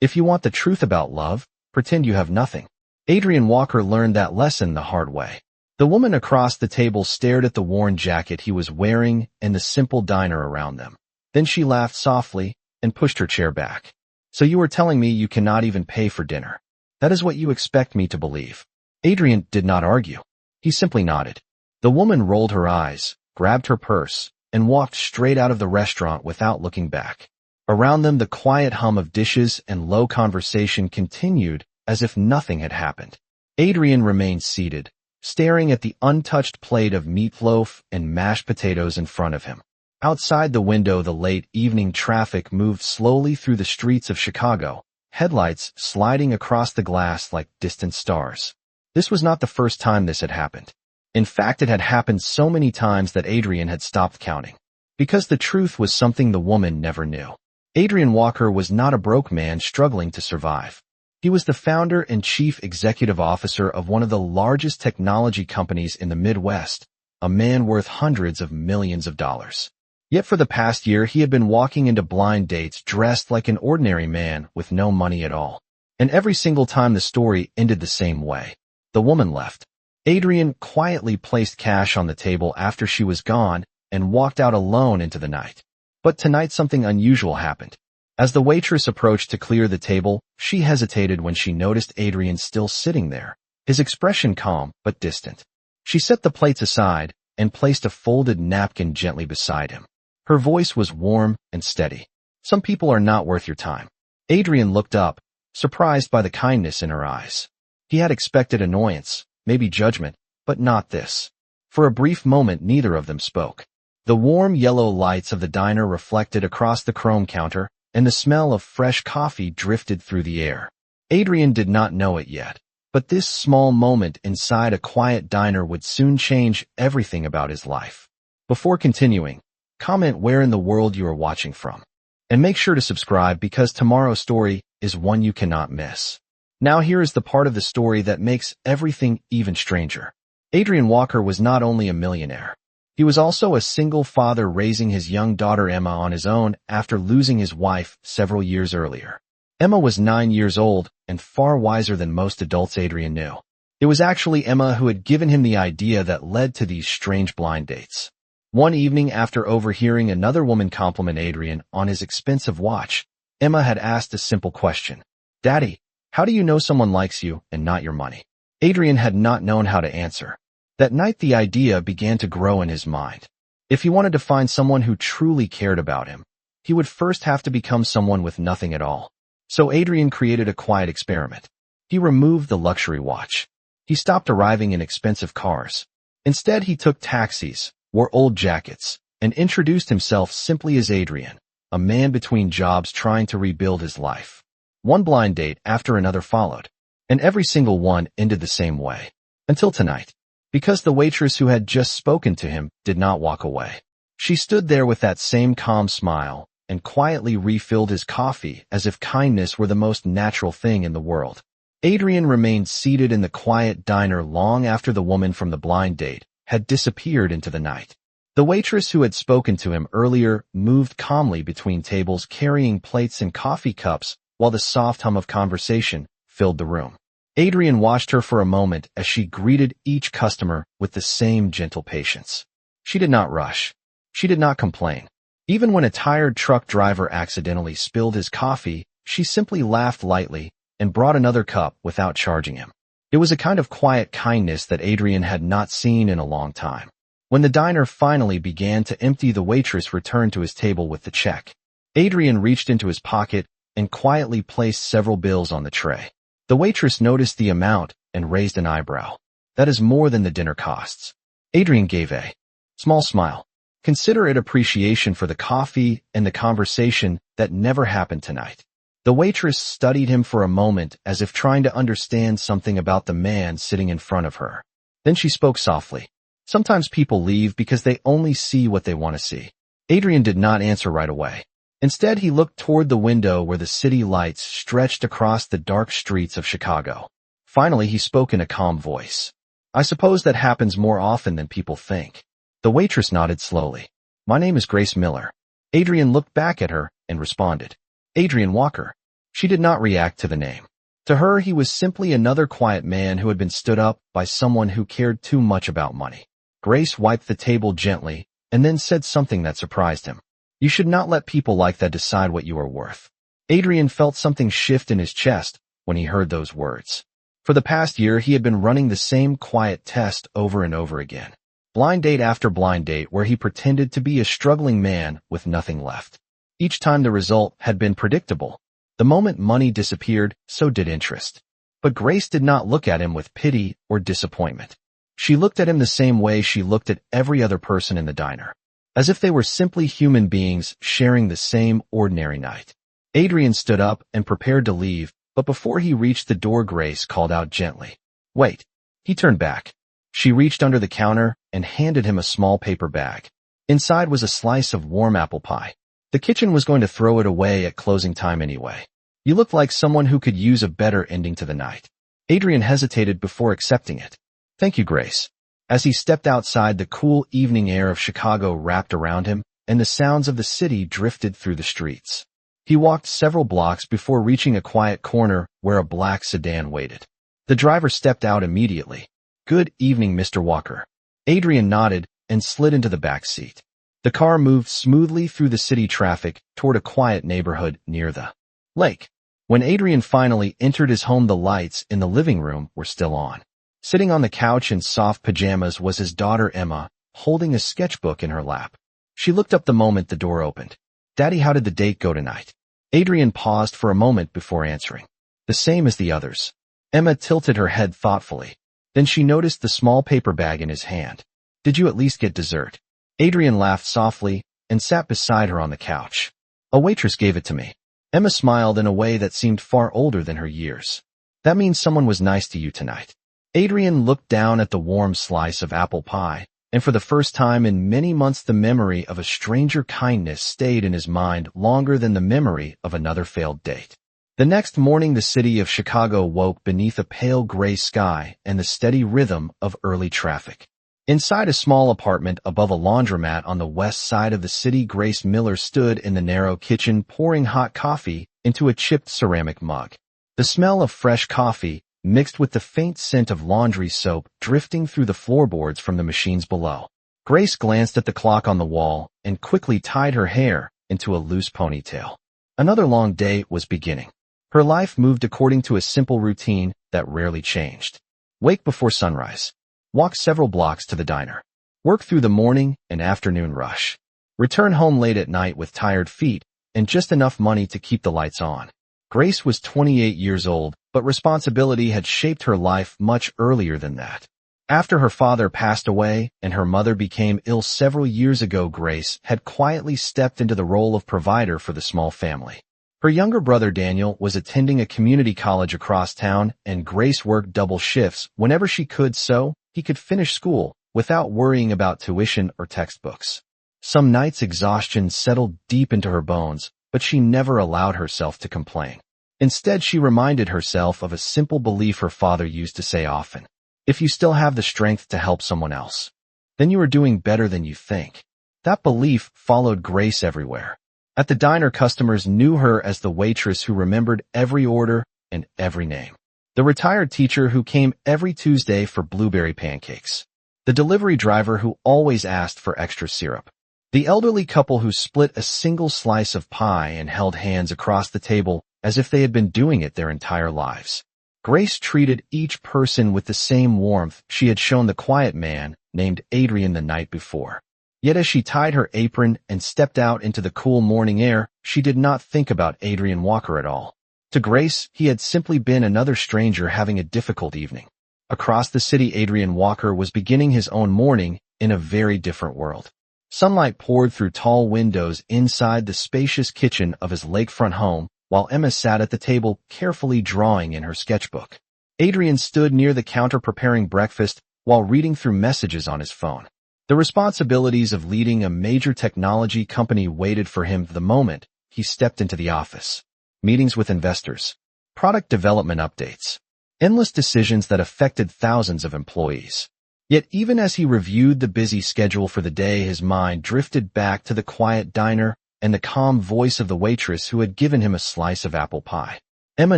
If you want the truth about love, pretend you have nothing. Adrian Walker learned that lesson the hard way. The woman across the table stared at the worn jacket he was wearing and the simple diner around them. Then she laughed softly and pushed her chair back. So you are telling me you cannot even pay for dinner? That is what you expect me to believe. Adrian did not argue. He simply nodded. The woman rolled her eyes, grabbed her purse, and walked straight out of the restaurant without looking back. Around them, the quiet hum of dishes and low conversation continued as if nothing had happened. Adrian remained seated, staring at the untouched plate of meatloaf and mashed potatoes in front of him. Outside the window, the late evening traffic moved slowly through the streets of Chicago, headlights sliding across the glass like distant stars. This was not the first time this had happened. In fact, it had happened so many times that Adrian had stopped counting. Because the truth was something the woman never knew. Adrian Walker was not a broke man struggling to survive. He was the founder and chief executive officer of one of the largest technology companies in the Midwest, a man worth hundreds of millions of dollars. Yet for the past year, he had been walking into blind dates dressed like an ordinary man with no money at all. And every single time the story ended the same way. The woman left. Adrian quietly placed cash on the table after she was gone and walked out alone into the night. But tonight something unusual happened. As the waitress approached to clear the table, she hesitated when she noticed Adrian still sitting there, his expression calm but distant. She set the plates aside and placed a folded napkin gently beside him. Her voice was warm and steady. Some people are not worth your time. Adrian looked up, surprised by the kindness in her eyes. He had expected annoyance, maybe judgment, but not this. For a brief moment, neither of them spoke. The warm yellow lights of the diner reflected across the chrome counter, and the smell of fresh coffee drifted through the air. Adrian did not know it yet, but this small moment inside a quiet diner would soon change everything about his life. Before continuing, comment where in the world you are watching from. And make sure to subscribe because tomorrow's story is one you cannot miss. Now here is the part of the story that makes everything even stranger. Adrian Walker was not only a millionaire. He was also a single father raising his young daughter Emma on his own after losing his wife several years earlier. Emma was 9 years old and far wiser than most adults Adrian knew. It was actually Emma who had given him the idea that led to these strange blind dates. One evening, after overhearing another woman compliment Adrian on his expensive watch, Emma had asked a simple question. "Daddy, how do you know someone likes you and not your money?" Adrian had not known how to answer. That night the idea began to grow in his mind. If he wanted to find someone who truly cared about him, he would first have to become someone with nothing at all. So Adrian created a quiet experiment. He removed the luxury watch. He stopped arriving in expensive cars. Instead, he took taxis, wore old jackets, and introduced himself simply as Adrian, a man between jobs trying to rebuild his life. One blind date after another followed, and every single one ended the same way. Until tonight. Because the waitress who had just spoken to him did not walk away. She stood there with that same calm smile and quietly refilled his coffee as if kindness were the most natural thing in the world. Adrian remained seated in the quiet diner long after the woman from the blind date had disappeared into the night. The waitress who had spoken to him earlier moved calmly between tables carrying plates and coffee cups while the soft hum of conversation filled the room. Adrian watched her for a moment as she greeted each customer with the same gentle patience. She did not rush. She did not complain. Even when a tired truck driver accidentally spilled his coffee, she simply laughed lightly and brought another cup without charging him. It was a kind of quiet kindness that Adrian had not seen in a long time. When the diner finally began to empty, the waitress returned to his table with the check. Adrian reached into his pocket and quietly placed several bills on the tray. The waitress noticed the amount and raised an eyebrow. "That is more than the dinner costs." Adrian gave a small smile. Consider it appreciation for the coffee and the conversation that never happened tonight. The waitress studied him for a moment as if trying to understand something about the man sitting in front of her. Then she spoke softly. "Sometimes people leave because they only see what they want to see." Adrian did not answer right away. Instead, he looked toward the window where the city lights stretched across the dark streets of Chicago. Finally, he spoke in a calm voice. "I suppose that happens more often than people think." The waitress nodded slowly. "My name is Grace Miller." Adrian looked back at her and responded, "Adrian Walker." She did not react to the name. To her, he was simply another quiet man who had been stood up by someone who cared too much about money. Grace wiped the table gently and then said something that surprised him. You should not let people like that decide what you are worth. Adrian felt something shift in his chest when he heard those words. For the past year, he had been running the same quiet test over and over again. Blind date after blind date where he pretended to be a struggling man with nothing left. Each time the result had been predictable. The moment money disappeared, so did interest. But Grace did not look at him with pity or disappointment. She looked at him the same way she looked at every other person in the diner, as if they were simply human beings sharing the same ordinary night. Adrian stood up and prepared to leave, but before he reached the door, Grace called out gently, "Wait." He turned back. She reached under the counter and handed him a small paper bag. Inside was a slice of warm apple pie. The kitchen was going to throw it away at closing time anyway. You look like someone who could use a better ending to the night. Adrian hesitated before accepting it. Thank you, Grace. As he stepped outside, the cool evening air of Chicago wrapped around him, and the sounds of the city drifted through the streets. He walked several blocks before reaching a quiet corner where a black sedan waited. The driver stepped out immediately. Good evening, Mr. Walker. Adrian nodded and slid into the back seat. The car moved smoothly through the city traffic toward a quiet neighborhood near the lake. When Adrian finally entered his home, the lights in the living room were still on. Sitting on the couch in soft pajamas was his daughter Emma, holding a sketchbook in her lap. She looked up the moment the door opened. Daddy, how did the date go tonight? Adrian paused for a moment before answering. The same as the others. Emma tilted her head thoughtfully. Then she noticed the small paper bag in his hand. Did you at least get dessert? Adrian laughed softly and sat beside her on the couch. A waitress gave it to me. Emma smiled in a way that seemed far older than her years. That means someone was nice to you tonight. Adrian looked down at the warm slice of apple pie, and for the first time in many months the memory of a stranger kindness stayed in his mind longer than the memory of another failed date. The next morning the city of Chicago woke beneath a pale gray sky and the steady rhythm of early traffic. Inside a small apartment above a laundromat on the west side of the city, Grace Miller stood in the narrow kitchen pouring hot coffee into a chipped ceramic mug. The smell of fresh coffee, mixed with the faint scent of laundry soap drifting through the floorboards from the machines below. Grace glanced at the clock on the wall and quickly tied her hair into a loose ponytail. Another long day was beginning. Her life moved according to a simple routine that rarely changed. Wake before sunrise. Walk several blocks to the diner. Work through the morning and afternoon rush. Return home late at night with tired feet and just enough money to keep the lights on. Grace was 28 years old, but responsibility had shaped her life much earlier than that. After her father passed away and her mother became ill several years ago, Grace had quietly stepped into the role of provider for the small family. Her younger brother Daniel was attending a community college across town, and Grace worked double shifts whenever she could so he could finish school without worrying about tuition or textbooks. Some nights exhaustion settled deep into her bones, but she never allowed herself to complain. Instead, she reminded herself of a simple belief her father used to say often. If you still have the strength to help someone else, then you are doing better than you think. That belief followed Grace everywhere. At the diner, customers knew her as the waitress who remembered every order and every name. The retired teacher who came every Tuesday for blueberry pancakes. The delivery driver who always asked for extra syrup. The elderly couple who split a single slice of pie and held hands across the table as if they had been doing it their entire lives. Grace treated each person with the same warmth she had shown the quiet man named Adrian the night before. Yet as she tied her apron and stepped out into the cool morning air, she did not think about Adrian Walker at all. To Grace, he had simply been another stranger having a difficult evening. Across the city, Adrian Walker was beginning his own morning in a very different world. Sunlight poured through tall windows inside the spacious kitchen of his lakefront home, while Emma sat at the table carefully drawing in her sketchbook. Adrian stood near the counter preparing breakfast while reading through messages on his phone. The responsibilities of leading a major technology company waited for him the moment he stepped into the office. Meetings with investors, product development updates, endless decisions that affected thousands of employees. Yet even as he reviewed the busy schedule for the day, his mind drifted back to the quiet diner and the calm voice of the waitress who had given him a slice of apple pie. Emma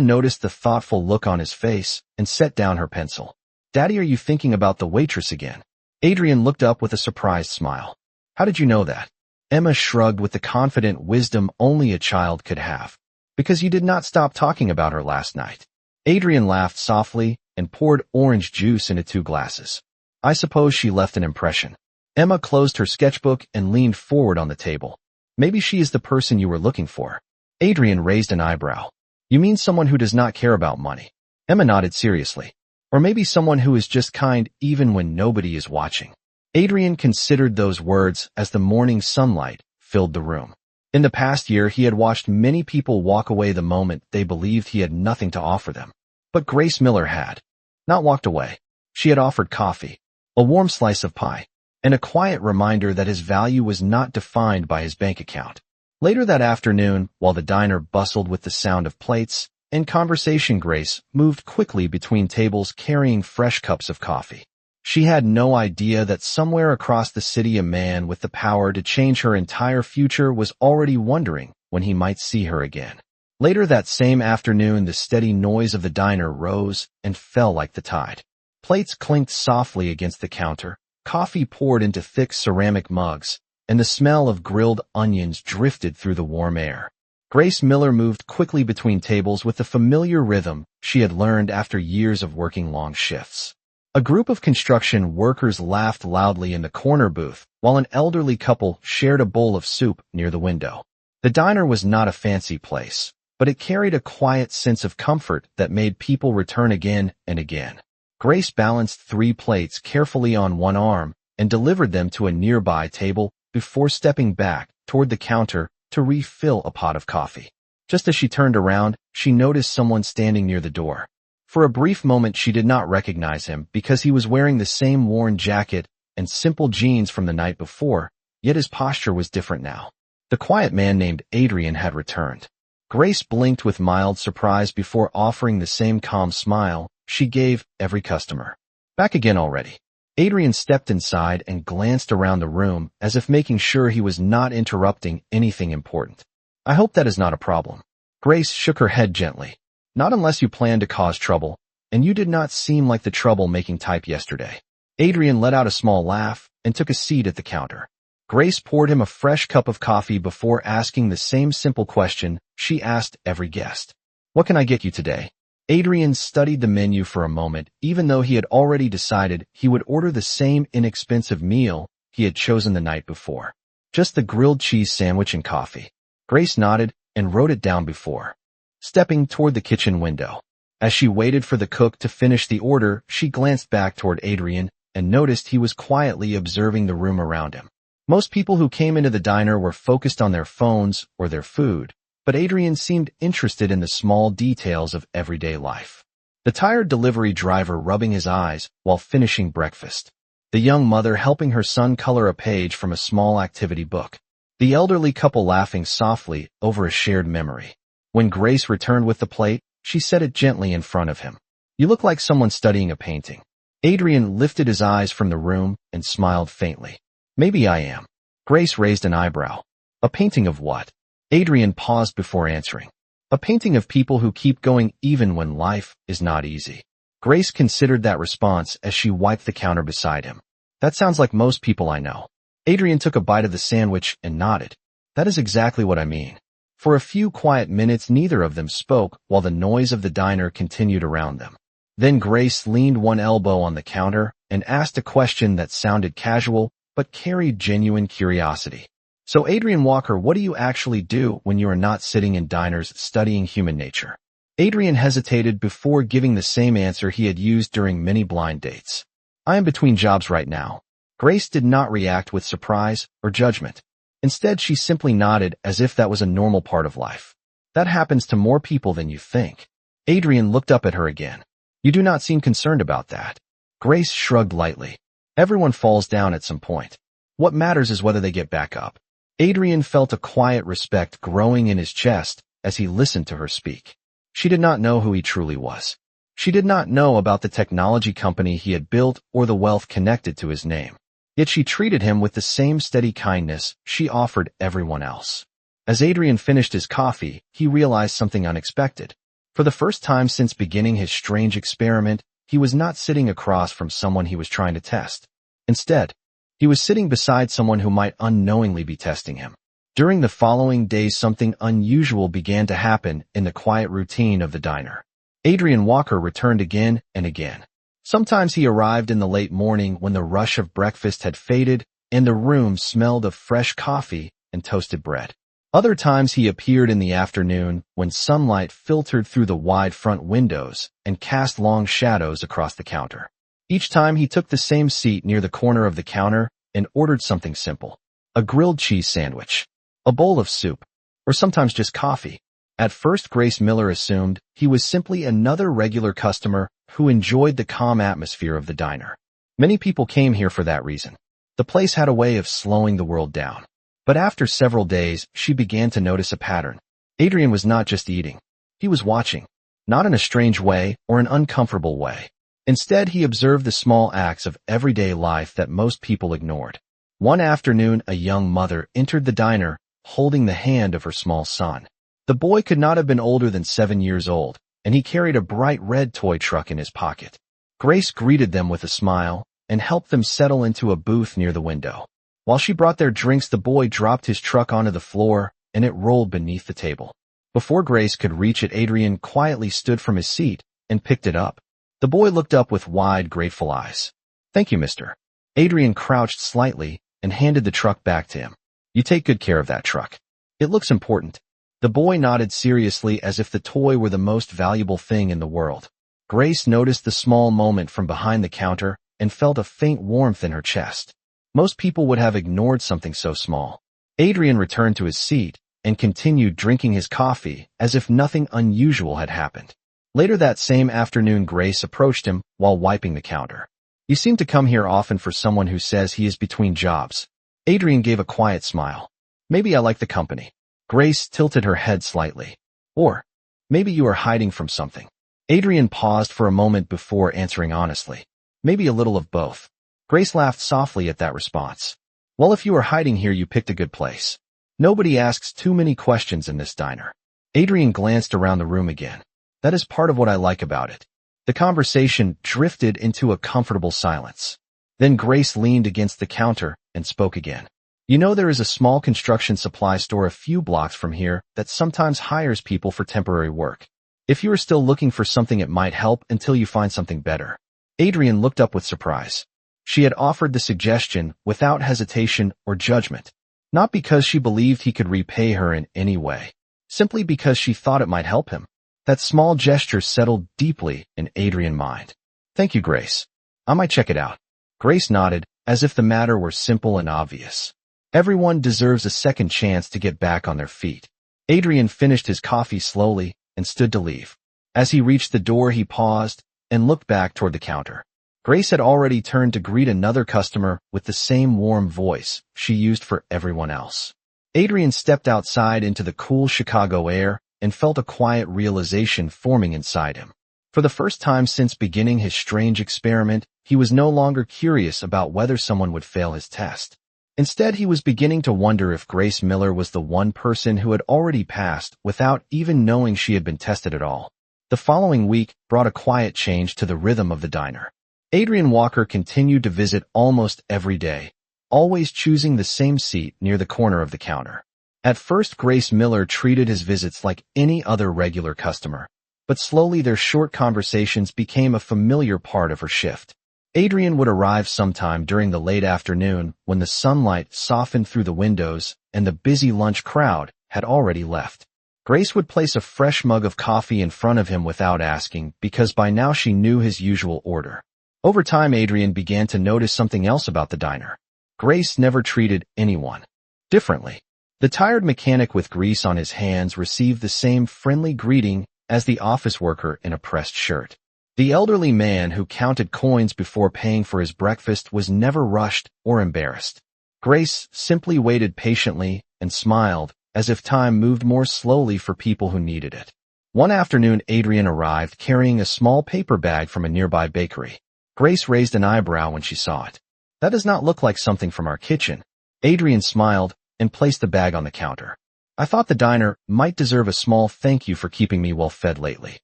noticed the thoughtful look on his face and set down her pencil. "Daddy, are you thinking about the waitress again?" Adrian looked up with a surprised smile. "How did you know that?" Emma shrugged with the confident wisdom only a child could have. "Because you did not stop talking about her last night." Adrian laughed softly and poured orange juice into 2 glasses. "I suppose she left an impression." Emma closed her sketchbook and leaned forward on the table. "Maybe she is the person you were looking for." Adrian raised an eyebrow. "You mean someone who does not care about money?" Emma nodded seriously. "Or maybe someone who is just kind even when nobody is watching." Adrian considered those words as the morning sunlight filled the room. In the past year, he had watched many people walk away the moment they believed he had nothing to offer them. But Grace Miller had not walked away. She had offered coffee, a warm slice of pie, and a quiet reminder that his value was not defined by his bank account. Later that afternoon, while the diner bustled with the sound of plates and conversation, Grace moved quickly between tables carrying fresh cups of coffee. She had no idea that somewhere across the city a man with the power to change her entire future was already wondering when he might see her again. Later that same afternoon, the steady noise of the diner rose and fell like the tide. Plates clinked softly against the counter, coffee poured into thick ceramic mugs, and the smell of grilled onions drifted through the warm air. Grace Miller moved quickly between tables with the familiar rhythm she had learned after years of working long shifts. A group of construction workers laughed loudly in the corner booth, while an elderly couple shared a bowl of soup near the window. The diner was not a fancy place, but it carried a quiet sense of comfort that made people return again and again. Grace balanced 3 plates carefully on one arm and delivered them to a nearby table before stepping back toward the counter to refill a pot of coffee. Just as she turned around, she noticed someone standing near the door. For a brief moment, she did not recognize him because he was wearing the same worn jacket and simple jeans from the night before, yet his posture was different now. The quiet man named Adrian had returned. Grace blinked with mild surprise before offering the same calm smile she gave every customer. "Back again already." Adrian stepped inside and glanced around the room as if making sure he was not interrupting anything important. "I hope that is not a problem." Grace shook her head gently. "Not unless you plan to cause trouble, and you did not seem like the trouble-making type yesterday." Adrian let out a small laugh and took a seat at the counter. Grace poured him a fresh cup of coffee before asking the same simple question she asked every guest. "What can I get you today?" Adrian studied the menu for a moment, even though he had already decided he would order the same inexpensive meal he had chosen the night before. "Just the grilled cheese sandwich and coffee." Grace nodded and wrote it down before stepping toward the kitchen window. As she waited for the cook to finish the order, she glanced back toward Adrian and noticed he was quietly observing the room around him. Most people who came into the diner were focused on their phones or their food, but Adrian seemed interested in the small details of everyday life. The tired delivery driver rubbing his eyes while finishing breakfast. The young mother helping her son color a page from a small activity book. The elderly couple laughing softly over a shared memory. When Grace returned with the plate, she set it gently in front of him. "You look like someone studying a painting." Adrian lifted his eyes from the room and smiled faintly. "Maybe I am." Grace raised an eyebrow. "A painting of what?" Adrian paused before answering. "A painting of people who keep going even when life is not easy." Grace considered that response as she wiped the counter beside him. "That sounds like most people I know." Adrian took a bite of the sandwich and nodded. "That is exactly what I mean." For a few quiet minutes, neither of them spoke while the noise of the diner continued around them. Then Grace leaned one elbow on the counter and asked a question that sounded casual but carried genuine curiosity. "So Adrian Walker, what do you actually do when you are not sitting in diners studying human nature?" Adrian hesitated before giving the same answer he had used during many blind dates. "I am between jobs right now." Grace did not react with surprise or judgment. Instead, she simply nodded as if that was a normal part of life. "That happens to more people than you think." Adrian looked up at her again. "You do not seem concerned about that." Grace shrugged lightly. "Everyone falls down at some point. What matters is whether they get back up." Adrian felt a quiet respect growing in his chest as he listened to her speak. She did not know who he truly was. She did not know about the technology company he had built or the wealth connected to his name. Yet she treated him with the same steady kindness she offered everyone else. As Adrian finished his coffee, he realized something unexpected. For the first time since beginning his strange experiment, he was not sitting across from someone he was trying to test. Instead, he was sitting beside someone who might unknowingly be testing him. During the following days, something unusual began to happen in the quiet routine of the diner. Adrian Walker returned again and again. Sometimes he arrived in the late morning when the rush of breakfast had faded and the room smelled of fresh coffee and toasted bread. Other times he appeared in the afternoon when sunlight filtered through the wide front windows and cast long shadows across the counter. Each time he took the same seat near the corner of the counter and ordered something simple: a grilled cheese sandwich, a bowl of soup, or sometimes just coffee. At first, Grace Miller assumed he was simply another regular customer who enjoyed the calm atmosphere of the diner. Many people came here for that reason. The place had a way of slowing the world down. But after several days, she began to notice a pattern. Adrian was not just eating. He was watching, not in a strange way or an uncomfortable way. Instead, he observed the small acts of everyday life that most people ignored. One afternoon, a young mother entered the diner, holding the hand of her small son. The boy could not have been older than 7 years old, and he carried a bright red toy truck in his pocket. Grace greeted them with a smile and helped them settle into a booth near the window. While she brought their drinks, the boy dropped his truck onto the floor, and it rolled beneath the table. Before Grace could reach it, Adrian quietly stood from his seat and picked it up. The boy looked up with wide, grateful eyes. "Thank you, mister." Adrian crouched slightly and handed the truck back to him. "You take good care of that truck. It looks important." The boy nodded seriously as if the toy were the most valuable thing in the world. Grace noticed the small moment from behind the counter and felt a faint warmth in her chest. Most people would have ignored something so small. Adrian returned to his seat and continued drinking his coffee as if nothing unusual had happened. Later that same afternoon, Grace approached him while wiping the counter. "You seem to come here often for someone who says he is between jobs." Adrian gave a quiet smile. "Maybe I like the company." Grace tilted her head slightly. "Or maybe you are hiding from something." Adrian paused for a moment before answering honestly. "Maybe a little of both." Grace laughed softly at that response. "Well, if you are hiding here, you picked a good place. Nobody asks too many questions in this diner." Adrian glanced around the room again. "That is part of what I like about it." The conversation drifted into a comfortable silence. Then Grace leaned against the counter and spoke again. "You know, there is a small construction supply store a few blocks from here that sometimes hires people for temporary work. If you are still looking for something, it might help until you find something better." Adrian looked up with surprise. She had offered the suggestion without hesitation or judgment, not because she believed he could repay her in any way, simply because she thought it might help him. That small gesture settled deeply in Adrian's mind. "Thank you, Grace. I might check it out." Grace nodded, as if the matter were simple and obvious. Everyone deserves a second chance to get back on their feet. Adrian finished his coffee slowly and stood to leave. As he reached the door, he paused and looked back toward the counter. Grace had already turned to greet another customer with the same warm voice she used for everyone else. Adrian stepped outside into the cool Chicago air and felt a quiet realization forming inside him. For the first time since beginning his strange experiment, he was no longer curious about whether someone would fail his test. Instead, he was beginning to wonder if Grace Miller was the one person who had already passed without even knowing she had been tested at all. The following week brought a quiet change to the rhythm of the diner. Adrian Walker continued to visit almost every day, always choosing the same seat near the corner of the counter. At first, Grace Miller treated his visits like any other regular customer, but slowly their short conversations became a familiar part of her shift. Adrian would arrive sometime during the late afternoon when the sunlight softened through the windows and the busy lunch crowd had already left. Grace would place a fresh mug of coffee in front of him without asking, because by now she knew his usual order. Over time, Adrian began to notice something else about the diner. Grace never treated anyone differently. The tired mechanic with grease on his hands received the same friendly greeting as the office worker in a pressed shirt. The elderly man who counted coins before paying for his breakfast was never rushed or embarrassed. Grace simply waited patiently and smiled, as if time moved more slowly for people who needed it. One afternoon, Adrian arrived carrying a small paper bag from a nearby bakery. Grace raised an eyebrow when she saw it. "That does not look like something from our kitchen." Adrian smiled and placed the bag on the counter. I thought the diner might deserve a small thank you for keeping me well fed lately.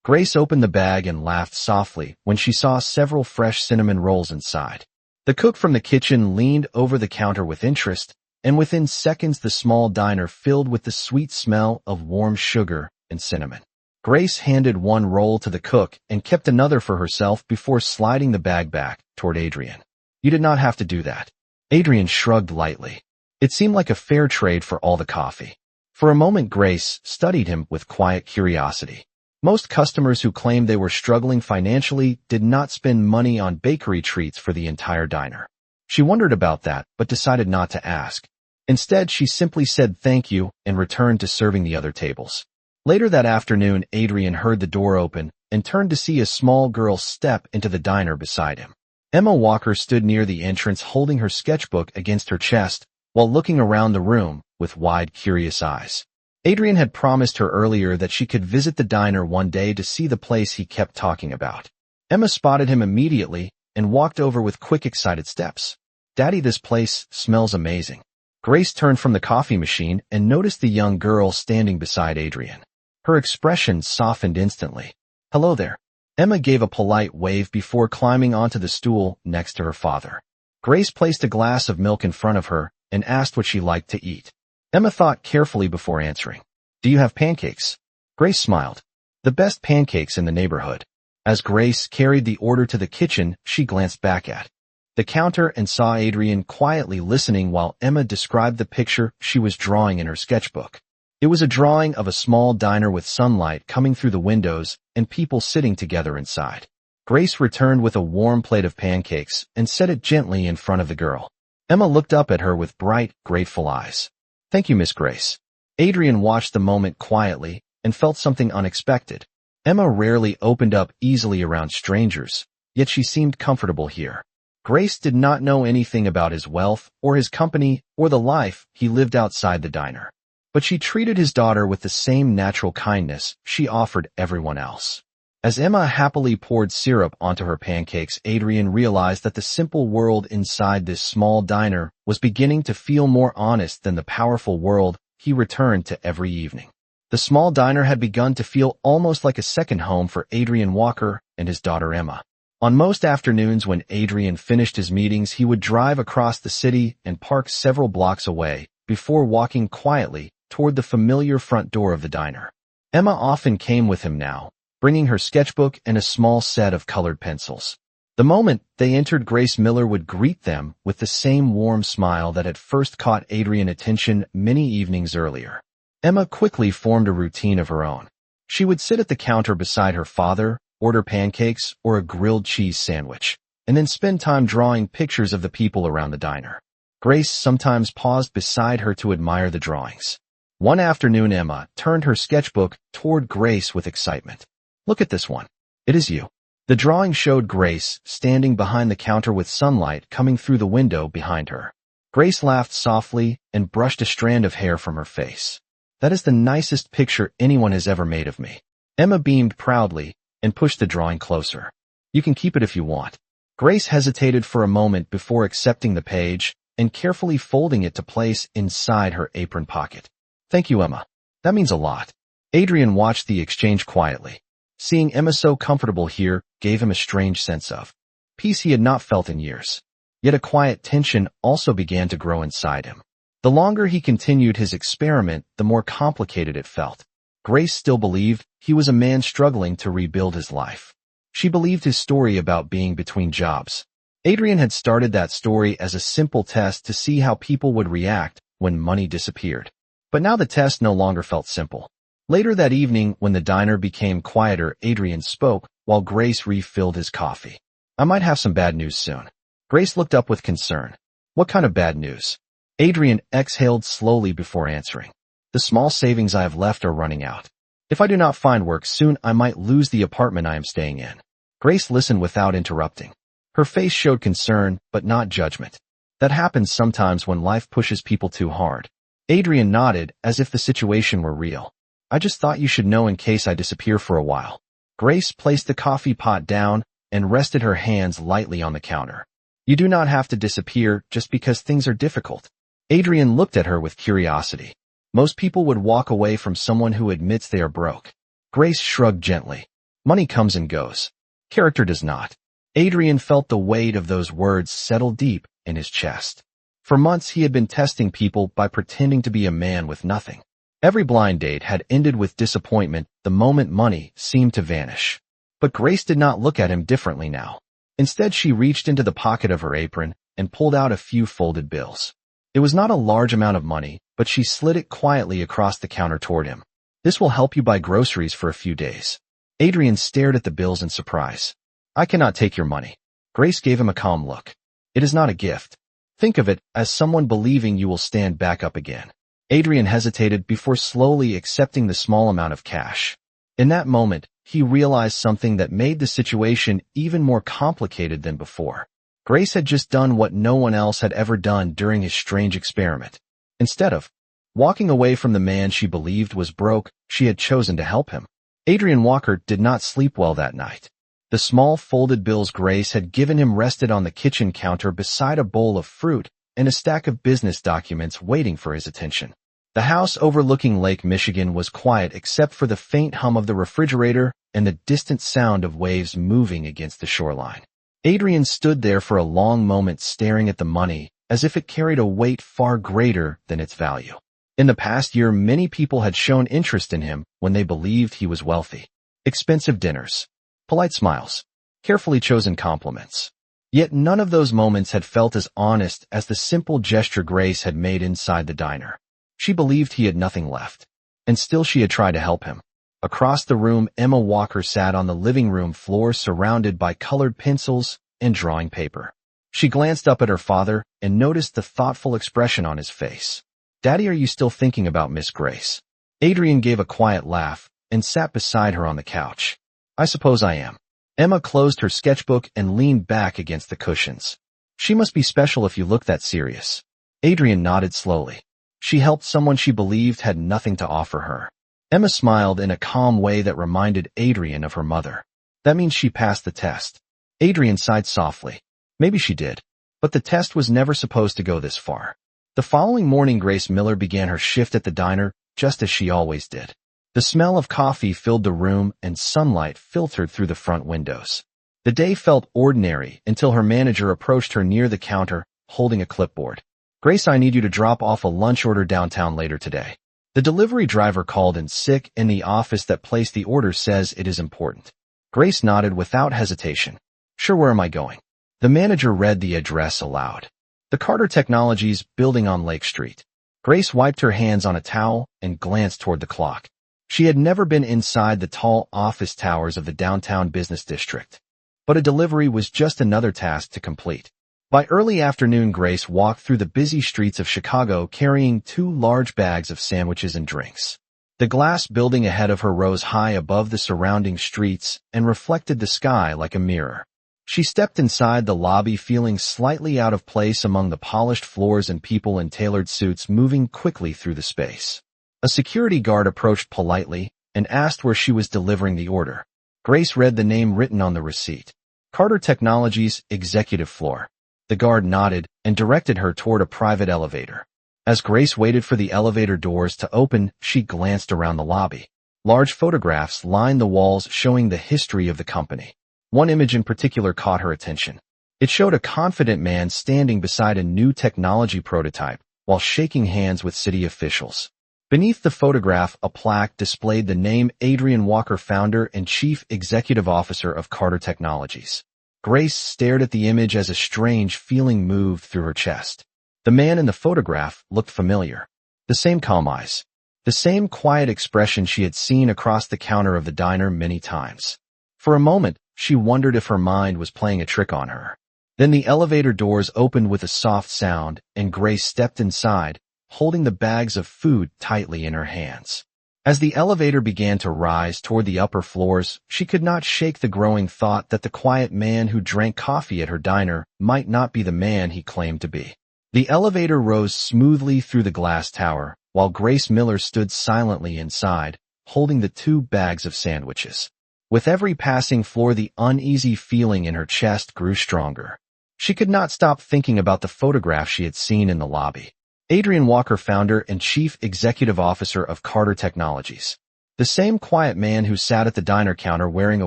Grace opened the bag and laughed softly when she saw several fresh cinnamon rolls inside. The cook from the kitchen leaned over the counter with interest, and within seconds the small diner filled with the sweet smell of warm sugar and cinnamon. Grace handed one roll to the cook and kept another for herself before sliding the bag back toward Adrian. You did not have to do that. Adrian shrugged lightly. It seemed like a fair trade for all the coffee. For a moment Grace studied him with quiet curiosity. Most customers who claimed they were struggling financially did not spend money on bakery treats for the entire diner. She wondered about that, but decided not to ask. Instead, she simply said thank you and returned to serving the other tables. Later that afternoon, Adrian heard the door open and turned to see a small girl step into the diner beside him. Emma Walker stood near the entrance holding her sketchbook against her chest while looking around the room with wide, curious eyes. Adrian had promised her earlier that she could visit the diner one day to see the place he kept talking about. Emma spotted him immediately and walked over with quick, excited steps. Daddy, this place smells amazing. Grace turned from the coffee machine and noticed the young girl standing beside Adrian. Her expression softened instantly. Hello there. Emma gave a polite wave before climbing onto the stool next to her father. Grace placed a glass of milk in front of her and asked what she liked to eat. Emma thought carefully before answering. Do you have pancakes? Grace smiled. The best pancakes in the neighborhood. As Grace carried the order to the kitchen, she glanced back at the counter and saw Adrian quietly listening while Emma described the picture she was drawing in her sketchbook. It was a drawing of a small diner with sunlight coming through the windows and people sitting together inside. Grace returned with a warm plate of pancakes and set it gently in front of the girl. Emma looked up at her with bright, grateful eyes. Thank you, Miss Grace. Adrian watched the moment quietly and felt something unexpected. Emma rarely opened up easily around strangers, yet she seemed comfortable here. Grace did not know anything about his wealth or his company or the life he lived outside the diner. But she treated his daughter with the same natural kindness she offered everyone else. As Emma happily poured syrup onto her pancakes, Adrian realized that the simple world inside this small diner was beginning to feel more honest than the powerful world he returned to every evening. The small diner had begun to feel almost like a second home for Adrian Walker and his daughter Emma. On most afternoons when Adrian finished his meetings, he would drive across the city and park several blocks away before walking quietly toward the familiar front door of the diner. Emma often came with him now, bringing her sketchbook and a small set of colored pencils. The moment they entered, Grace Miller would greet them with the same warm smile that had first caught Adrian's attention many evenings earlier. Emma quickly formed a routine of her own. She would sit at the counter beside her father, order pancakes or a grilled cheese sandwich, and then spend time drawing pictures of the people around the diner. Grace sometimes paused beside her to admire the drawings. One afternoon, Emma turned her sketchbook toward Grace with excitement. Look at this one. It is you. The drawing showed Grace standing behind the counter with sunlight coming through the window behind her. Grace laughed softly and brushed a strand of hair from her face. That is the nicest picture anyone has ever made of me. Emma beamed proudly and pushed the drawing closer. You can keep it if you want. Grace hesitated for a moment before accepting the page and carefully folding it to place inside her apron pocket. Thank you, Emma. That means a lot. Adrian watched the exchange quietly. Seeing Emma so comfortable here gave him a strange sense of peace he had not felt in years. Yet a quiet tension also began to grow inside him. The longer he continued his experiment, the more complicated it felt. Grace still believed he was a man struggling to rebuild his life. She believed his story about being between jobs. Adrian had started that story as a simple test to see how people would react when money disappeared. But now the test no longer felt simple. Later that evening, when the diner became quieter, Adrian spoke while Grace refilled his coffee. I might have some bad news soon. Grace looked up with concern. What kind of bad news? Adrian exhaled slowly before answering. The small savings I have left are running out. If I do not find work soon, I might lose the apartment I am staying in. Grace listened without interrupting. Her face showed concern, but not judgment. That happens sometimes when life pushes people too hard. Adrian nodded as if the situation were real. I just thought you should know in case I disappear for a while. Grace placed the coffee pot down and rested her hands lightly on the counter. You do not have to disappear just because things are difficult. Adrian looked at her with curiosity. Most people would walk away from someone who admits they are broke. Grace shrugged gently. Money comes and goes. Character does not. Adrian felt the weight of those words settle deep in his chest. For months he had been testing people by pretending to be a man with nothing. Every blind date had ended with disappointment the moment money seemed to vanish. But Grace did not look at him differently now. Instead, she reached into the pocket of her apron and pulled out a few folded bills. It was not a large amount of money, but she slid it quietly across the counter toward him. This will help you buy groceries for a few days. Adrian stared at the bills in surprise. I cannot take your money. Grace gave him a calm look. It is not a gift. Think of it as someone believing you will stand back up again. Adrian hesitated before slowly accepting the small amount of cash. In that moment, he realized something that made the situation even more complicated than before. Grace had just done what no one else had ever done during his strange experiment. Instead of walking away from the man she believed was broke, she had chosen to help him. Adrian Walker did not sleep well that night. The small folded bills Grace had given him rested on the kitchen counter beside a bowl of fruit and a stack of business documents waiting for his attention. The house overlooking Lake Michigan was quiet except for the faint hum of the refrigerator and the distant sound of waves moving against the shoreline. Adrian stood there for a long moment staring at the money as if it carried a weight far greater than its value. In the past year, many people had shown interest in him when they believed he was wealthy. Expensive dinners, polite smiles, carefully chosen compliments. Yet none of those moments had felt as honest as the simple gesture Grace had made inside the diner. She believed he had nothing left, and still she had tried to help him. Across the room, Emma Walker sat on the living room floor surrounded by colored pencils and drawing paper. She glanced up at her father and noticed the thoughtful expression on his face. Daddy, are you still thinking about Miss Grace? Adrian gave a quiet laugh and sat beside her on the couch. I suppose I am. Emma closed her sketchbook and leaned back against the cushions. She must be special if you look that serious. Adrian nodded slowly. She helped someone she believed had nothing to offer her. Emma smiled in a calm way that reminded Adrian of her mother. That means she passed the test. Adrian sighed softly. Maybe she did, but the test was never supposed to go this far. The following morning, Grace Miller began her shift at the diner just as she always did. The smell of coffee filled the room and sunlight filtered through the front windows. The day felt ordinary until her manager approached her near the counter, holding a clipboard. Grace, I need you to drop off a lunch order downtown later today. The delivery driver called in sick and the office that placed the order says it is important. Grace nodded without hesitation. Sure, where am I going? The manager read the address aloud. The Carter Technologies building on Lake Street. Grace wiped her hands on a towel and glanced toward the clock. She had never been inside the tall office towers of the downtown business district. But a delivery was just another task to complete. By early afternoon, Grace walked through the busy streets of Chicago carrying 2 large bags of sandwiches and drinks. The glass building ahead of her rose high above the surrounding streets and reflected the sky like a mirror. She stepped inside the lobby feeling slightly out of place among the polished floors and people in tailored suits moving quickly through the space. A security guard approached politely and asked where she was delivering the order. Grace read the name written on the receipt. Carter Technologies, executive floor. The guard nodded and directed her toward a private elevator. As Grace waited for the elevator doors to open, she glanced around the lobby. Large photographs lined the walls showing the history of the company. One image in particular caught her attention. It showed a confident man standing beside a new technology prototype while shaking hands with city officials. Beneath the photograph, a plaque displayed the name Adrian Walker, founder and chief executive officer of Carter Technologies. Grace stared at the image as a strange feeling moved through her chest. The man in the photograph looked familiar. The same calm eyes. The same quiet expression she had seen across the counter of the diner many times. For a moment, she wondered if her mind was playing a trick on her. Then the elevator doors opened with a soft sound, and Grace stepped inside, holding the bags of food tightly in her hands. As the elevator began to rise toward the upper floors, she could not shake the growing thought that the quiet man who drank coffee at her diner might not be the man he claimed to be. The elevator rose smoothly through the glass tower, while Grace Miller stood silently inside, holding the 2 bags of sandwiches. With every passing floor, the uneasy feeling in her chest grew stronger. She could not stop thinking about the photograph she had seen in the lobby. Adrian Walker, founder and chief executive officer of Carter Technologies. The same quiet man who sat at the diner counter wearing a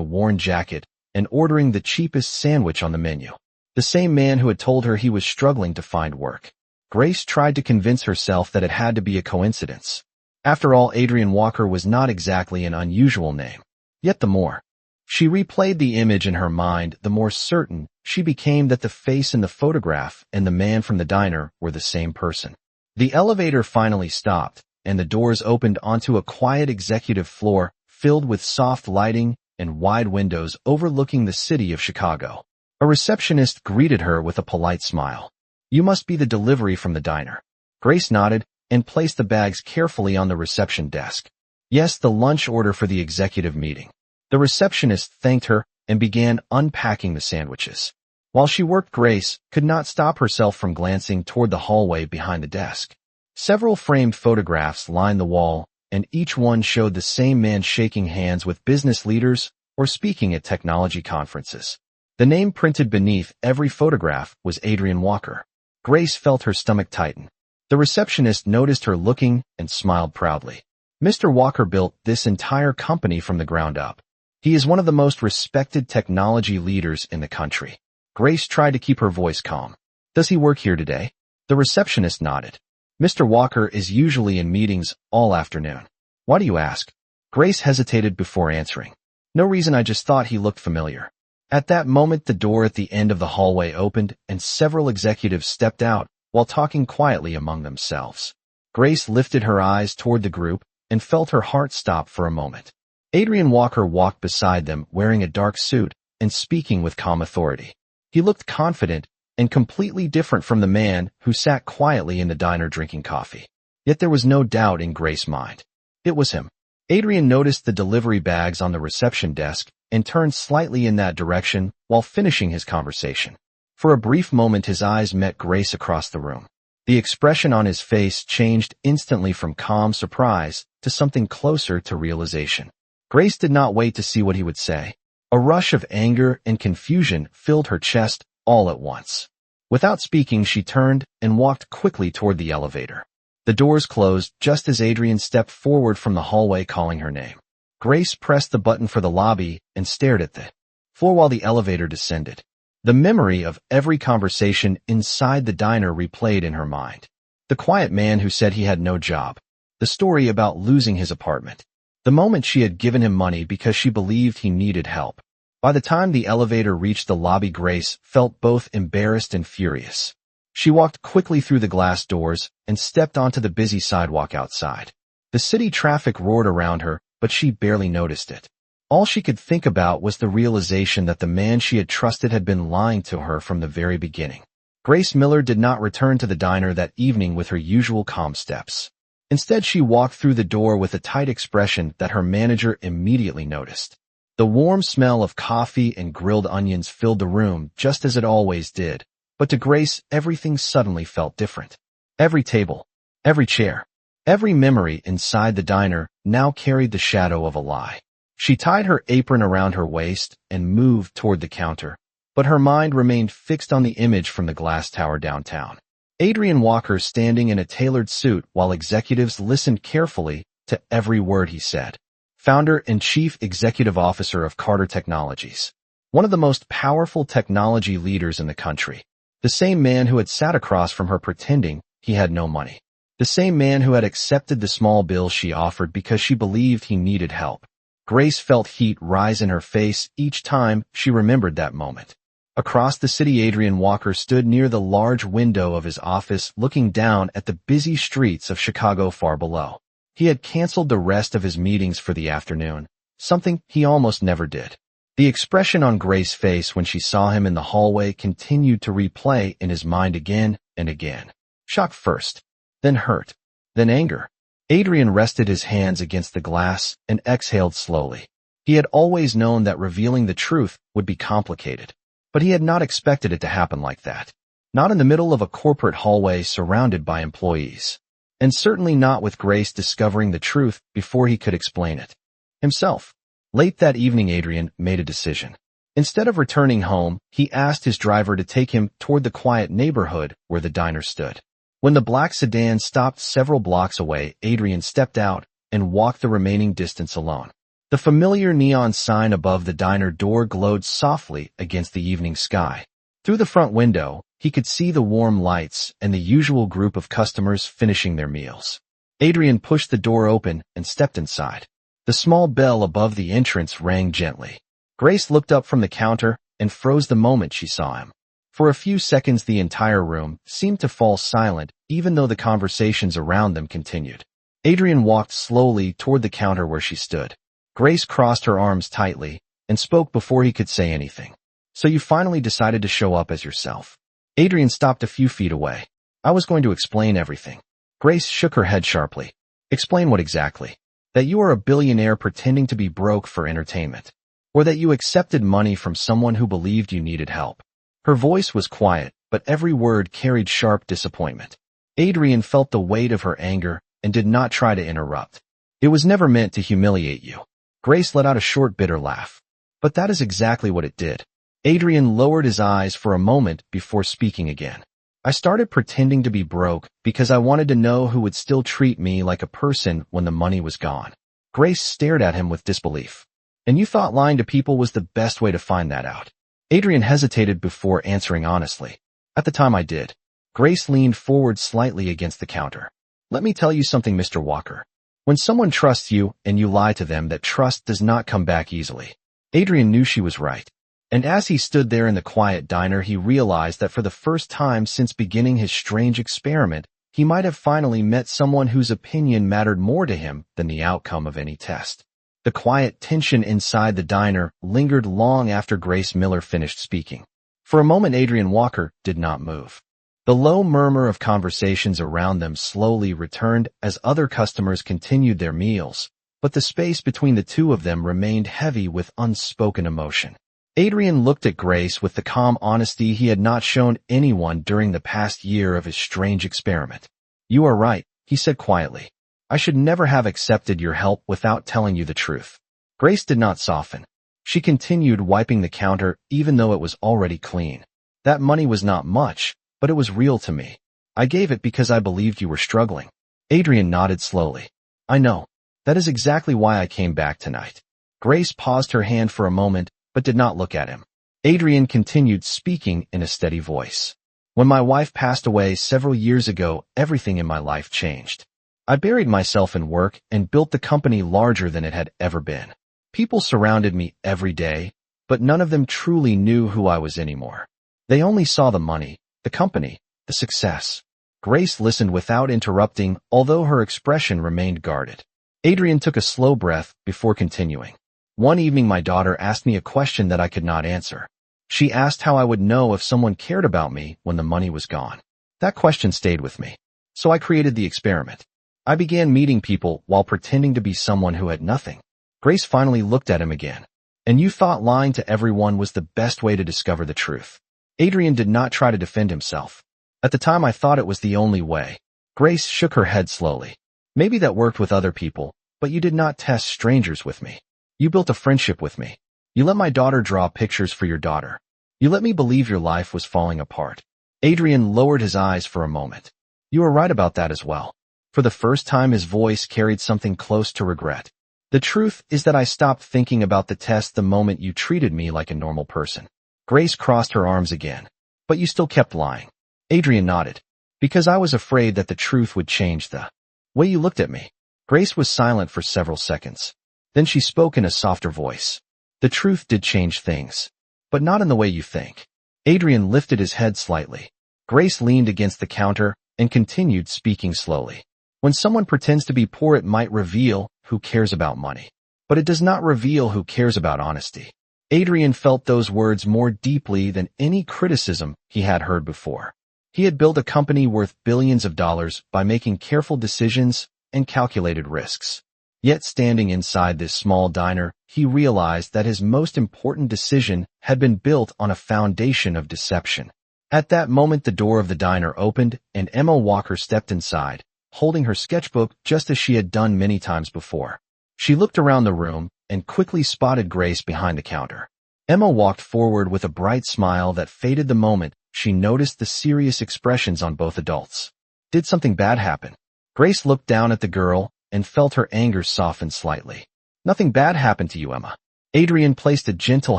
worn jacket and ordering the cheapest sandwich on the menu. The same man who had told her he was struggling to find work. Grace tried to convince herself that it had to be a coincidence. After all, Adrian Walker was not exactly an unusual name. Yet the more she replayed the image in her mind, the more certain she became that the face in the photograph and the man from the diner were the same person. The elevator finally stopped, and the doors opened onto a quiet executive floor filled with soft lighting and wide windows overlooking the city of Chicago. A receptionist greeted her with a polite smile. "You must be the delivery from the diner." Grace nodded and placed the bags carefully on the reception desk. "Yes, the lunch order for the executive meeting." The receptionist thanked her and began unpacking the sandwiches. While she worked, Grace could not stop herself from glancing toward the hallway behind the desk. Several framed photographs lined the wall, and each one showed the same man shaking hands with business leaders or speaking at technology conferences. The name printed beneath every photograph was Adrian Walker. Grace felt her stomach tighten. The receptionist noticed her looking and smiled proudly. "Mr. Walker built this entire company from the ground up. He is one of the most respected technology leaders in the country." Grace tried to keep her voice calm. "Does he work here today?" The receptionist nodded. "Mr. Walker is usually in meetings all afternoon." "Why do you ask?" Grace hesitated before answering. "No reason, I just thought he looked familiar." At that moment, the door at the end of the hallway opened and several executives stepped out while talking quietly among themselves. Grace lifted her eyes toward the group and felt her heart stop for a moment. Adrian Walker walked beside them wearing a dark suit and speaking with calm authority. He looked confident and completely different from the man who sat quietly in the diner drinking coffee. Yet there was no doubt in Grace's mind. It was him. Adrian noticed the delivery bags on the reception desk and turned slightly in that direction while finishing his conversation. For a brief moment, his eyes met Grace across the room. The expression on his face changed instantly from calm surprise to something closer to realization. Grace did not wait to see what he would say. A rush of anger and confusion filled her chest all at once. Without speaking, she turned and walked quickly toward the elevator. The doors closed just as Adrian stepped forward from the hallway calling her name. Grace pressed the button for the lobby and stared at the floor while the elevator descended. The memory of every conversation inside the diner replayed in her mind. The quiet man who said he had no job. The story about losing his apartment. The moment she had given him money because she believed he needed help. By the time the elevator reached the lobby, Grace felt both embarrassed and furious. She walked quickly through the glass doors and stepped onto the busy sidewalk outside. The city traffic roared around her, but she barely noticed it. All she could think about was the realization that the man she had trusted had been lying to her from the very beginning. Grace Miller did not return to the diner that evening with her usual calm steps. Instead, she walked through the door with a tight expression that her manager immediately noticed. The warm smell of coffee and grilled onions filled the room just as it always did, but to Grace, everything suddenly felt different. Every table, every chair, every memory inside the diner now carried the shadow of a lie. She tied her apron around her waist and moved toward the counter, but her mind remained fixed on the image from the glass tower downtown. Adrian Walker standing in a tailored suit while executives listened carefully to every word he said. Founder and chief executive officer of Carter Technologies. One of the most powerful technology leaders in the country. The same man who had sat across from her pretending he had no money. The same man who had accepted the small bill she offered because she believed he needed help. Grace felt heat rise in her face each time she remembered that moment. Across the city, Adrian Walker stood near the large window of his office looking down at the busy streets of Chicago far below. He had canceled the rest of his meetings for the afternoon, something he almost never did. The expression on Grace's face when she saw him in the hallway continued to replay in his mind again and again. Shock first, then hurt, then anger. Adrian rested his hands against the glass and exhaled slowly. He had always known that revealing the truth would be complicated, but he had not expected it to happen like that. Not in the middle of a corporate hallway surrounded by employees. And certainly not with Grace discovering the truth before he could explain it himself. Late that evening, Adrian made a decision. Instead of returning home, he asked his driver to take him toward the quiet neighborhood where the diner stood. When the black sedan stopped several blocks away, Adrian stepped out and walked the remaining distance alone. The familiar neon sign above the diner door glowed softly against the evening sky. Through the front window, he could see the warm lights and the usual group of customers finishing their meals. Adrian pushed the door open and stepped inside. The small bell above the entrance rang gently. Grace looked up from the counter and froze the moment she saw him. For a few seconds the entire room seemed to fall silent, even though the conversations around them continued. Adrian walked slowly toward the counter where she stood. Grace crossed her arms tightly and spoke before he could say anything. "So you finally decided to show up as yourself." Adrian stopped a few feet away. "I was going to explain everything." Grace shook her head sharply. "Explain what exactly? That you are a billionaire pretending to be broke for entertainment? Or that you accepted money from someone who believed you needed help?" Her voice was quiet, but every word carried sharp disappointment. Adrian felt the weight of her anger and did not try to interrupt. "It was never meant to humiliate you." Grace let out a short, bitter laugh. "But that is exactly what it did." Adrian lowered his eyes for a moment before speaking again. "I started pretending to be broke because I wanted to know who would still treat me like a person when the money was gone." Grace stared at him with disbelief. "And you thought lying to people was the best way to find that out?" Adrian hesitated before answering honestly. "At the time I did." Grace leaned forward slightly against the counter. "Let me tell you something, Mr. Walker. When someone trusts you and you lie to them, that trust does not come back easily." Adrian knew she was right. And as he stood there in the quiet diner, he realized that for the first time since beginning his strange experiment, he might have finally met someone whose opinion mattered more to him than the outcome of any test. The quiet tension inside the diner lingered long after Grace Miller finished speaking. For a moment, Adrian Walker did not move. The low murmur of conversations around them slowly returned as other customers continued their meals, but the space between the two of them remained heavy with unspoken emotion. Adrian looked at Grace with the calm honesty he had not shown anyone during the past year of his strange experiment. "You are right," he said quietly. "I should never have accepted your help without telling you the truth." Grace did not soften. She continued wiping the counter even though it was already clean. "That money was not much, but it was real to me. I gave it because I believed you were struggling." Adrian nodded slowly. "I know. That is exactly why I came back tonight." Grace paused her hand for a moment, but did not look at him. Adrian continued speaking in a steady voice. "When my wife passed away several years ago, everything in my life changed. I buried myself in work and built the company larger than it had ever been. People surrounded me every day, but none of them truly knew who I was anymore. They only saw the money, the company, the success." Grace listened without interrupting, although her expression remained guarded. Adrian took a slow breath before continuing. "One evening my daughter asked me a question that I could not answer. She asked how I would know if someone cared about me when the money was gone. That question stayed with me. So I created the experiment. I began meeting people while pretending to be someone who had nothing." Grace finally looked at him again. "And you thought lying to everyone was the best way to discover the truth?" Adrian did not try to defend himself. "At the time I thought it was the only way." Grace shook her head slowly. "Maybe that worked with other people, but you did not test strangers with me. You built a friendship with me. You let my daughter draw pictures for your daughter. You let me believe your life was falling apart." Adrian lowered his eyes for a moment. "You are right about that as well." For the first time his voice carried something close to regret. "The truth is that I stopped thinking about the test the moment you treated me like a normal person." Grace crossed her arms again. "But you still kept lying." Adrian nodded. "Because I was afraid that the truth would change the way you looked at me." Grace was silent for several seconds. Then she spoke in a softer voice. "The truth did change things, but not in the way you think." Adrian lifted his head slightly. Grace leaned against the counter and continued speaking slowly. "When someone pretends to be poor, it might reveal who cares about money, but it does not reveal who cares about honesty." Adrian felt those words more deeply than any criticism he had heard before. He had built a company worth billions of dollars by making careful decisions and calculated risks. Yet standing inside this small diner, he realized that his most important decision had been built on a foundation of deception. At that moment, the door of the diner opened and Emma Walker stepped inside, holding her sketchbook just as she had done many times before. She looked around the room and quickly spotted Grace behind the counter. Emma walked forward with a bright smile that faded the moment she noticed the serious expressions on both adults. Did something bad happen? Grace looked down at the girl and felt her anger soften slightly. Nothing bad happened to you, Emma. Adrian placed a gentle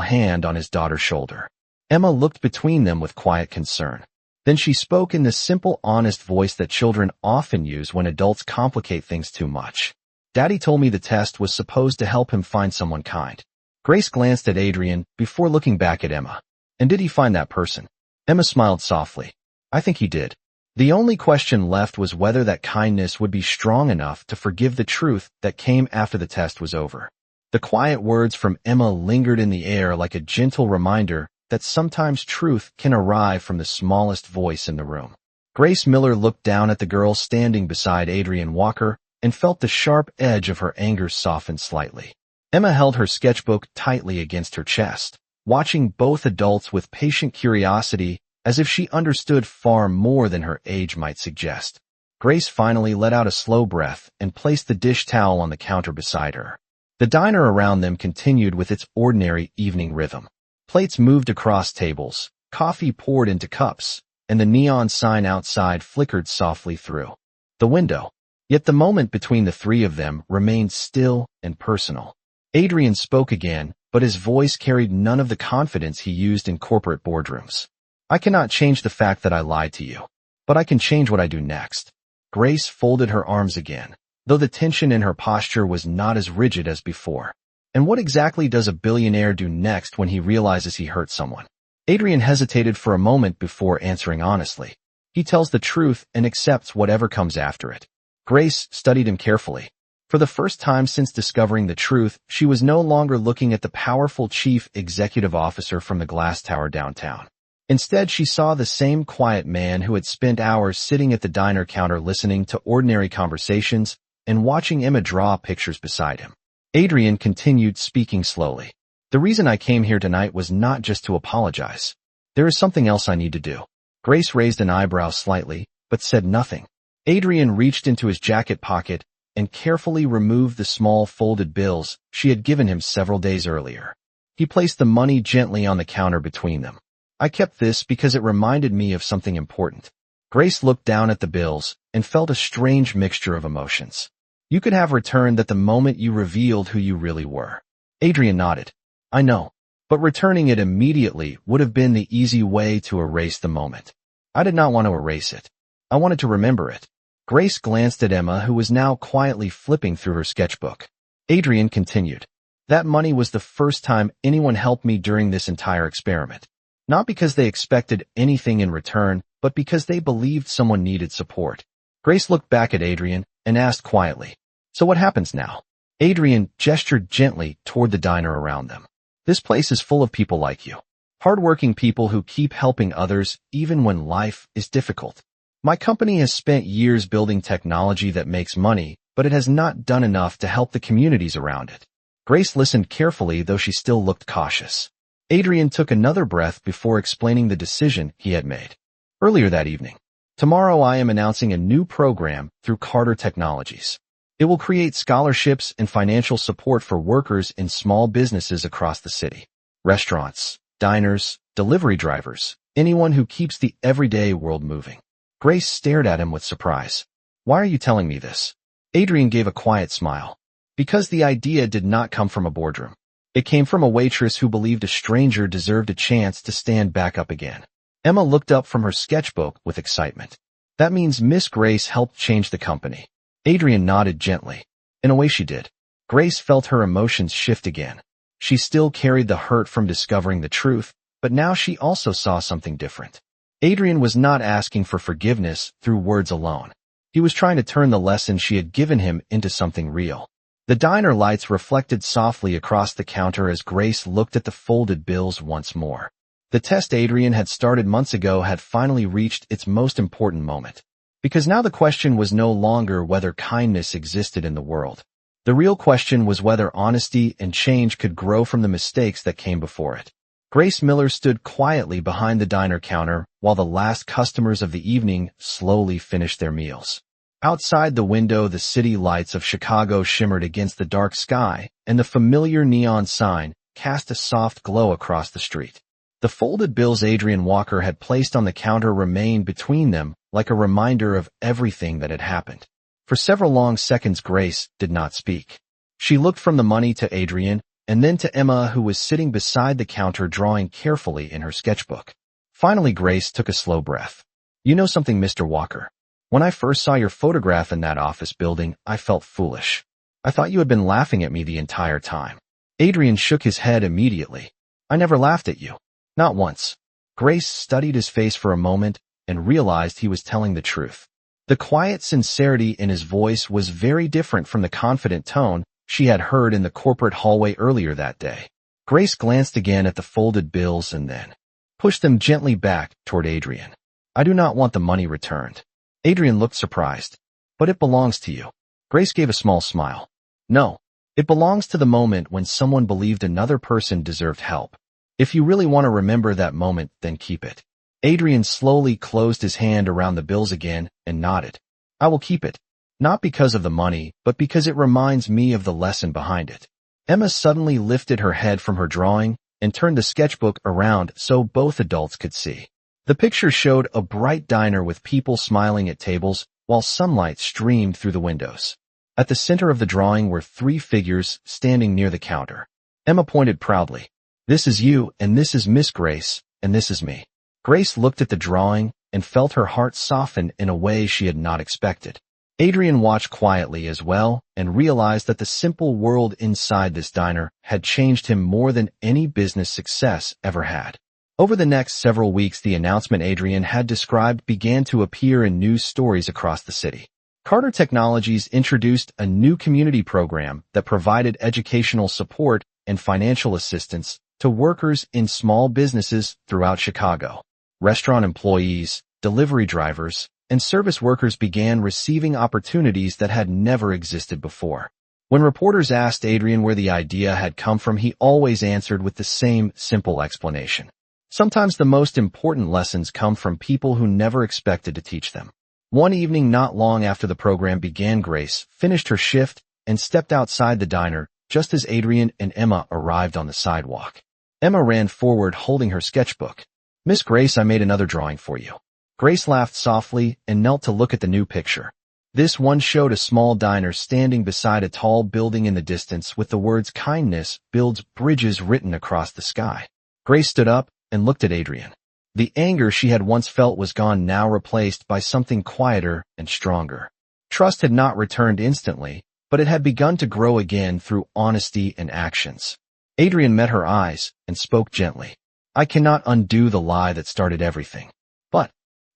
hand on his daughter's shoulder. Emma looked between them with quiet concern. Then she spoke in the simple, honest voice that children often use when adults complicate things too much. Daddy told me the test was supposed to help him find someone kind. Grace glanced at Adrian before looking back at Emma. And did he find that person? Emma smiled softly. I think he did. The only question left was whether that kindness would be strong enough to forgive the truth that came after the test was over. The quiet words from Emma lingered in the air like a gentle reminder that sometimes truth can arrive from the smallest voice in the room. Grace Miller looked down at the girl standing beside Adrian Walker and felt the sharp edge of her anger soften slightly. Emma held her sketchbook tightly against her chest, watching both adults with patient curiosity as if she understood far more than her age might suggest. Grace finally let out a slow breath and placed the dish towel on the counter beside her. The diner around them continued with its ordinary evening rhythm. Plates moved across tables, coffee poured into cups, and the neon sign outside flickered softly through the window. Yet the moment between the three of them remained still and personal. Adrian spoke again, but his voice carried none of the confidence he used in corporate boardrooms. I cannot change the fact that I lied to you, but I can change what I do next. Grace folded her arms again, though the tension in her posture was not as rigid as before. And what exactly does a billionaire do next when he realizes he hurt someone? Adrian hesitated for a moment before answering honestly. He tells the truth and accepts whatever comes after it. Grace studied him carefully. For the first time since discovering the truth, she was no longer looking at the powerful chief executive officer from the glass tower downtown. Instead, she saw the same quiet man who had spent hours sitting at the diner counter listening to ordinary conversations and watching Emma draw pictures beside him. Adrian continued speaking slowly. The reason I came here tonight was not just to apologize. There is something else I need to do. Grace raised an eyebrow slightly, but said nothing. Adrian reached into his jacket pocket and carefully removed the small folded bills she had given him several days earlier. He placed the money gently on the counter between them. I kept this because it reminded me of something important. Grace looked down at the bills and felt a strange mixture of emotions. You could have returned that the moment you revealed who you really were. Adrian nodded. I know, but returning it immediately would have been the easy way to erase the moment. I did not want to erase it. I wanted to remember it. Grace glanced at Emma, who was now quietly flipping through her sketchbook. Adrian continued. That money was the first time anyone helped me during this entire experiment. Not because they expected anything in return, but because they believed someone needed support. Grace looked back at Adrian and asked quietly, So what happens now? Adrian gestured gently toward the diner around them. This place is full of people like you. Hardworking people who keep helping others even when life is difficult. My company has spent years building technology that makes money, but it has not done enough to help the communities around it. Grace listened carefully, though she still looked cautious. Adrian took another breath before explaining the decision he had made. Earlier that evening, tomorrow I am announcing a new program through Carter Technologies. It will create scholarships and financial support for workers in small businesses across the city. Restaurants, diners, delivery drivers, anyone who keeps the everyday world moving. Grace stared at him with surprise. Why are you telling me this? Adrian gave a quiet smile. Because the idea did not come from a boardroom. It came from a waitress who believed a stranger deserved a chance to stand back up again. Emma looked up from her sketchbook with excitement. That means Miss Grace helped change the company. Adrian nodded gently. In a way she did. Grace felt her emotions shift again. She still carried the hurt from discovering the truth, but now she also saw something different. Adrian was not asking for forgiveness through words alone. He was trying to turn the lesson she had given him into something real. The diner lights reflected softly across the counter as Grace looked at the folded bills once more. The test Adrian had started months ago had finally reached its most important moment. Because now the question was no longer whether kindness existed in the world. The real question was whether honesty and change could grow from the mistakes that came before it. Grace Miller stood quietly behind the diner counter while the last customers of the evening slowly finished their meals. Outside the window, the city lights of Chicago shimmered against the dark sky, and the familiar neon sign cast a soft glow across the street. The folded bills Adrian Walker had placed on the counter remained between them like a reminder of everything that had happened. For several long seconds, Grace did not speak. She looked from the money to Adrian, and then to Emma, who was sitting beside the counter drawing carefully in her sketchbook. Finally, Grace took a slow breath. "You know something, Mr. Walker? When I first saw your photograph in that office building, I felt foolish. I thought you had been laughing at me the entire time." Adrian shook his head immediately. "I never laughed at you. Not once." Grace studied his face for a moment and realized he was telling the truth. The quiet sincerity in his voice was very different from the confident tone she had heard in the corporate hallway earlier that day. Grace glanced again at the folded bills and then pushed them gently back toward Adrian. "I do not want the money returned." Adrian looked surprised. "But it belongs to you." Grace gave a small smile. "No, it belongs to the moment when someone believed another person deserved help. If you really want to remember that moment, then keep it." Adrian slowly closed his hand around the bills again and nodded. "I will keep it, not because of the money, but because it reminds me of the lesson behind it." Emma suddenly lifted her head from her drawing and turned the sketchbook around so both adults could see. The picture showed a bright diner with people smiling at tables while sunlight streamed through the windows. At the center of the drawing were three figures standing near the counter. Emma pointed proudly. "This is you, and this is Miss Grace, and this is me." Grace looked at the drawing and felt her heart soften in a way she had not expected. Adrian watched quietly as well and realized that the simple world inside this diner had changed him more than any business success ever had. Over the next several weeks, the announcement Adrian had described began to appear in news stories across the city. Carter Technologies introduced a new community program that provided educational support and financial assistance to workers in small businesses throughout Chicago. Restaurant employees, delivery drivers, and service workers began receiving opportunities that had never existed before. When reporters asked Adrian where the idea had come from, he always answered with the same simple explanation. Sometimes the most important lessons come from people who never expected to teach them. One evening not long after the program began, Grace finished her shift and stepped outside the diner just as Adrian and Emma arrived on the sidewalk. Emma ran forward holding her sketchbook. "Miss Grace, I made another drawing for you." Grace laughed softly and knelt to look at the new picture. This one showed a small diner standing beside a tall building in the distance with the words "Kindness builds bridges" written across the sky. Grace stood up and looked at Adrian. The anger she had once felt was gone, now replaced by something quieter and stronger. Trust had not returned instantly, but it had begun to grow again through honesty and actions. Adrian met her eyes and spoke gently. "I cannot undo the lie that started everything. But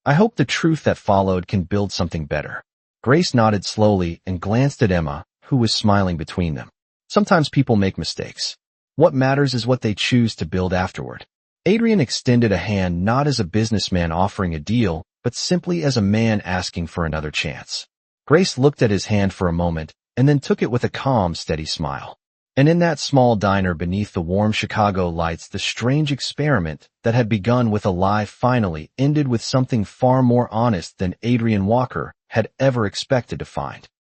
I hope the truth that followed can build something better." Grace nodded slowly and glanced at Emma, who was smiling between them. "Sometimes people make mistakes. What matters is what they choose to build afterward." Adrian extended a hand not as a businessman offering a deal, but simply as a man asking for another chance. Grace looked at his hand for a moment and then took it with a calm, steady smile. And in that small diner beneath the warm Chicago lights, the strange experiment that had begun with a lie finally ended with something far more honest than Adrian Walker had ever expected to find.